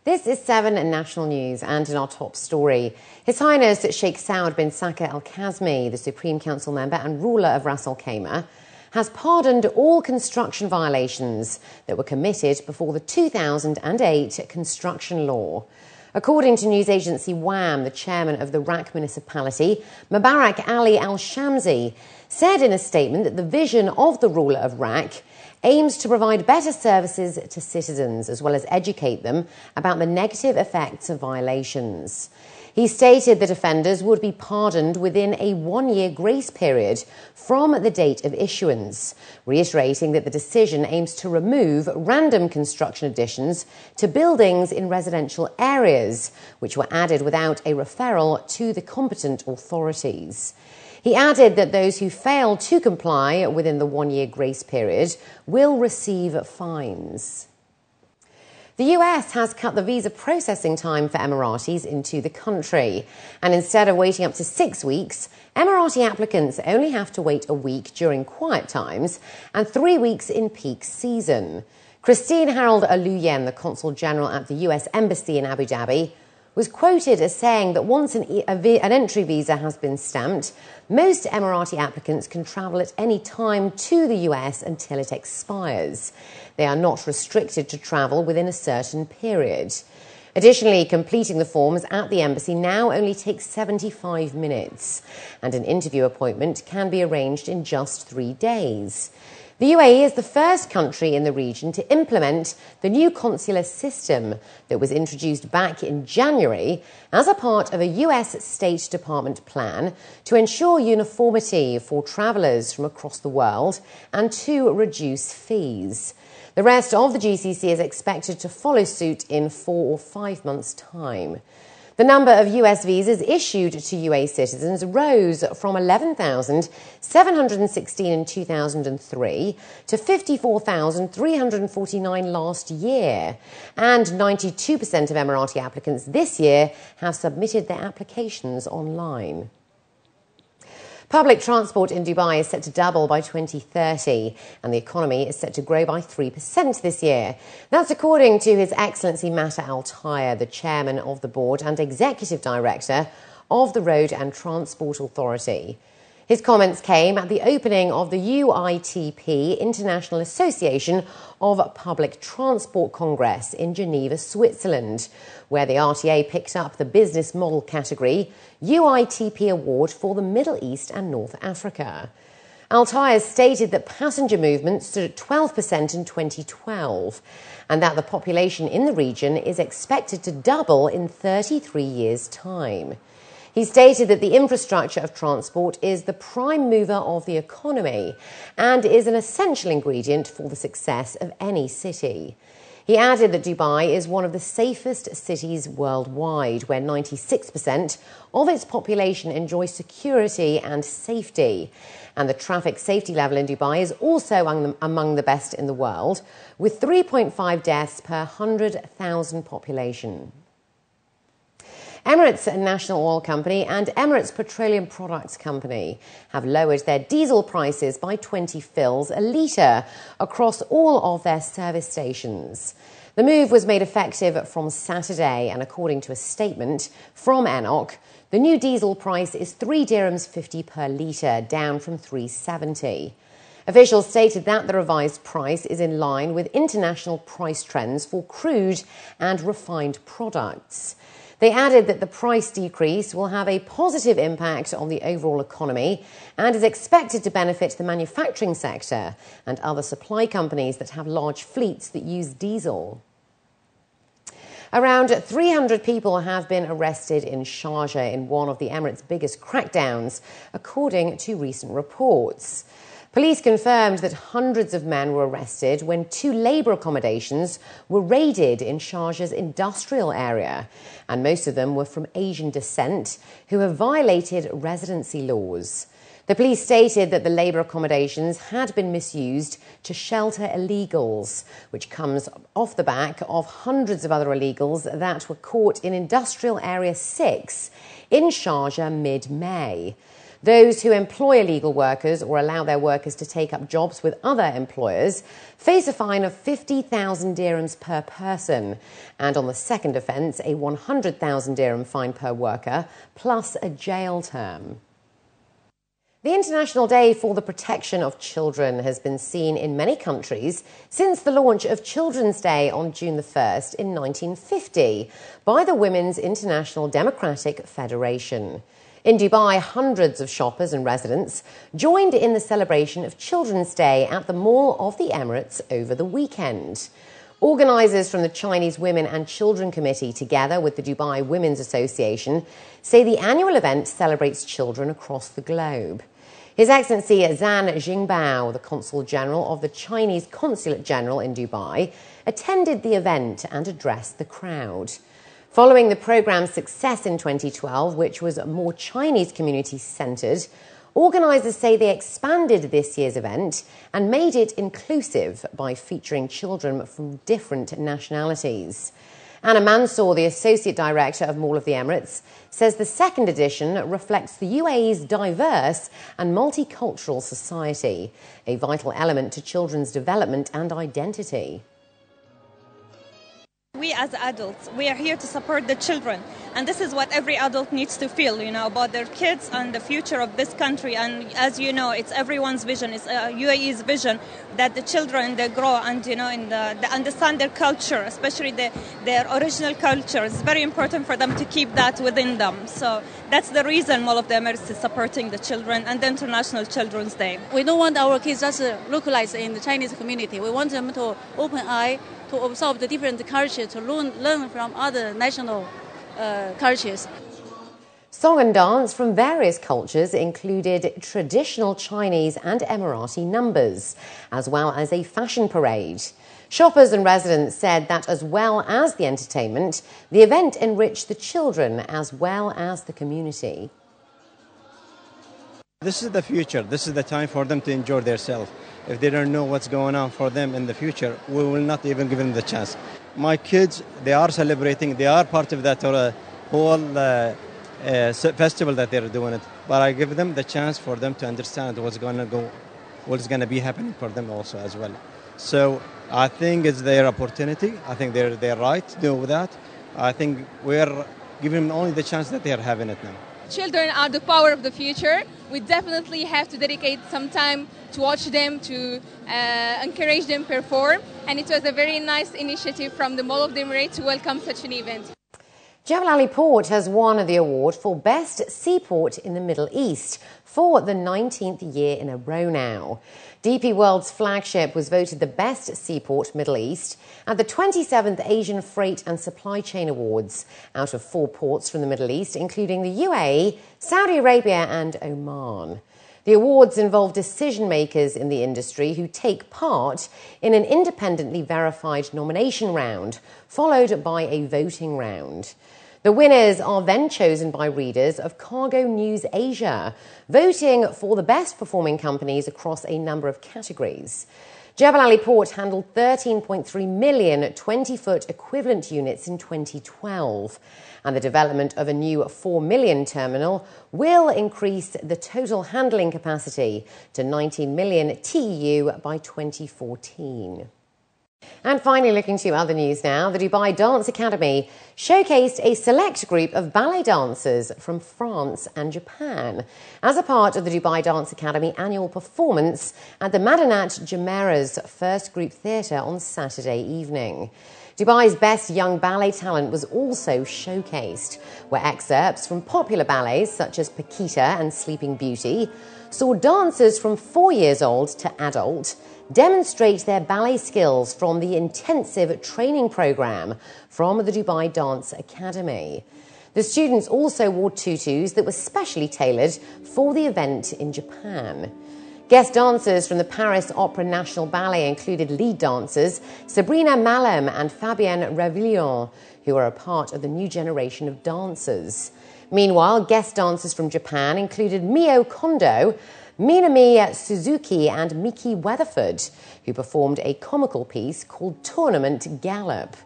This is 7 National News, and in our top story, His Highness Sheikh Saud bin Saka Al Kazmi, the Supreme Council member and ruler of Ras Al Khaimah, has pardoned all construction violations that were committed before the 2008 construction law. According to news agency WAM, the chairman of the RAK municipality, Mubarak Ali Al-Shamsi, said in a statement that the vision of the ruler of RAK aims to provide better services to citizens as well as educate them about the negative effects of violations. He stated that offenders would be pardoned within a one-year grace period from the date of issuance, reiterating that the decision aims to remove random construction additions to buildings in residential areas, which were added without a referral to the competent authorities. He added that those who fail to comply within the one-year grace period will receive fines. The US has cut the visa processing time for Emiratis into the country, and instead of waiting up to 6 weeks, Emirati applicants only have to wait a week during quiet times and 3 weeks in peak season. Christine Harold Aluyen, the Consul General at the US Embassy in Abu Dhabi, was quoted as saying that once an entry visa has been stamped, most Emirati applicants can travel at any time to the US until it expires. They are not restricted to travel within a certain period. Additionally, completing the forms at the embassy now only takes 75 minutes, and an interview appointment can be arranged in just 3 days. The UAE is the first country in the region to implement the new consular system that was introduced back in January as a part of a US State Department plan to ensure uniformity for travellers from across the world and to reduce fees. The rest of the GCC is expected to follow suit in 4 or 5 months' time. The number of US visas issued to UAE citizens rose from 11,716 in 2003 to 54,349 last year. And 92% of Emirati applicants this year have submitted their applications online. Public transport in Dubai is set to double by 2030, and the economy is set to grow by 3% this year. That's according to His Excellency Mata Al Taya, the chairman of the board and executive director of the Road and Transport Authority. His comments came at the opening of the UITP, International Association of Public Transport Congress in Geneva, Switzerland, where the RTA picked up the Business Model category UITP Award for the Middle East and North Africa. Al-Taya stated that passenger movement stood at 12% in 2012 and that the population in the region is expected to double in 33 years' time. He stated that the infrastructure of transport is the prime mover of the economy and is an essential ingredient for the success of any city. He added that Dubai is one of the safest cities worldwide, where 96% of its population enjoys security and safety. And the traffic safety level in Dubai is also among the best in the world, with 3.5 deaths per 100,000 population. Emirates National Oil Company and Emirates Petroleum Products Company have lowered their diesel prices by 20 fils a litre across all of their service stations. The move was made effective from Saturday, and according to a statement from Enoc, the new diesel price is 3 dirhams 50 per litre, down from 3.70. Officials stated that the revised price is in line with international price trends for crude and refined products. They added that the price decrease will have a positive impact on the overall economy and is expected to benefit the manufacturing sector and other supply companies that have large fleets that use diesel. Around 300 people have been arrested in Sharjah in one of the Emirates' biggest crackdowns, according to recent reports. Police confirmed that hundreds of men were arrested when 2 labour accommodations were raided in Sharjah's industrial area, and most of them were from Asian descent who have violated residency laws. The police stated that the labour accommodations had been misused to shelter illegals, which comes off the back of hundreds of other illegals that were caught in Industrial Area 6 in Sharjah mid-May. Those who employ illegal workers or allow their workers to take up jobs with other employers face a fine of 50,000 dirhams per person, and on the second offence, a 100,000 dirham fine per worker, plus a jail term. The International Day for the Protection of Children has been seen in many countries since the launch of Children's Day on June the 1st in 1950 by the Women's International Democratic Federation. In Dubai, hundreds of shoppers and residents joined in the celebration of Children's Day at the Mall of the Emirates over the weekend. Organisers from the Chinese Women and Children Committee, together with the Dubai Women's Association, say the annual event celebrates children across the globe. His Excellency Zhan Jingbao, the Consul General of the Chinese Consulate General in Dubai, attended the event and addressed the crowd. Following the programme's success in 2012, which was more Chinese community-centred, organisers say they expanded this year's event and made it inclusive by featuring children from different nationalities. Anna Mansour, the Associate Director of Mall of the Emirates, says the second edition reflects the UAE's diverse and multicultural society, a vital element to children's development and identity. We as adults, we are here to support the children, and this is what every adult needs to feel, about their kids and the future of this country. And as you know, it's everyone's vision, it's UAE's vision that the children, they grow and they understand their culture, especially their original culture. It's very important for them to keep that within them. So that's the reason Mall of the Emirates is supporting the children and the International Children's Day. We don't want our kids just localized in the Chinese community. We want them to open eye, to observe the different cultures, to learn from other national cultures. Song and dance from various cultures included traditional Chinese and Emirati numbers, as well as a fashion parade. Shoppers and residents said that as well as the entertainment, the event enriched the children as well as the community. This is the future. This is the time for them to enjoy themselves. If they don't know what's going on for them in the future, we will not even give them the chance. My kids, they are celebrating. They are part of that whole festival that they're doing it. But I give them the chance for them to understand what's going to be happening for them also as well. So I think it's their opportunity. I think they're right to do that. I think we're giving them only the chance that they're having it now. Children are the power of the future. We definitely have to dedicate some time to watch them, to encourage them perform. And it was a very nice initiative from the Mall of the Emirates to welcome such an event. Jebel Ali Port has won the award for Best Seaport in the Middle East for the 19th year in a row now. DP World's flagship was voted the best seaport Middle East at the 27th Asian Freight and Supply Chain Awards out of 4 ports from the Middle East, including the UAE, Saudi Arabia and Oman. The awards involve decision-makers in the industry who take part in an independently verified nomination round, followed by a voting round. The winners are then chosen by readers of Cargo News Asia, voting for the best performing companies across a number of categories. Jebel Ali Port handled 13.3 million 20-foot equivalent units in 2012, and the development of a new 4 million terminal will increase the total handling capacity to 19 million TEU by 2014. And finally, looking to other news now, the Dubai Dance Academy showcased a select group of ballet dancers from France and Japan as a part of the Dubai Dance Academy annual performance at the Madinat Jumeirah's First Group Theatre on Saturday evening. Dubai's best young ballet talent was also showcased, where excerpts from popular ballets such as Paquita and Sleeping Beauty saw dancers from 4 years old to adult demonstrate their ballet skills from the intensive training program from the Dubai Dance Academy. The students also wore tutus that were specially tailored for the event in Japan. Guest dancers from the Paris Opera National Ballet included lead dancers Sabrina Malem and Fabienne Ravillon, who are a part of the new generation of dancers. Meanwhile, guest dancers from Japan included Mio Kondo, Minami Suzuki and Miki Weatherford, who performed a comical piece called Tournament Gallop.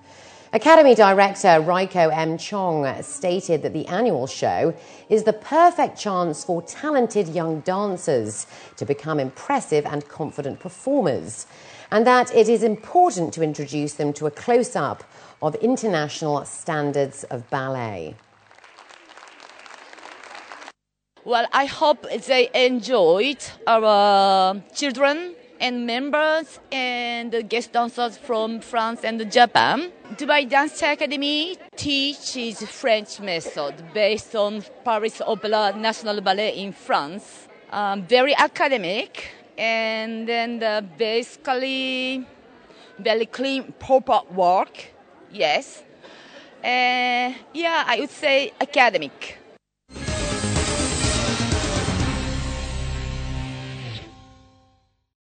Academy Director Raiko M. Chong stated that the annual show is the perfect chance for talented young dancers to become impressive and confident performers, and that it is important to introduce them to a close-up of international standards of ballet. Well, I hope they enjoyed our children and members and guest dancers from France and Japan. Dubai Dance Academy teaches French method based on Paris Opera National Ballet in France. Very academic, and then basically very clean, proper work. Yes. I would say academic.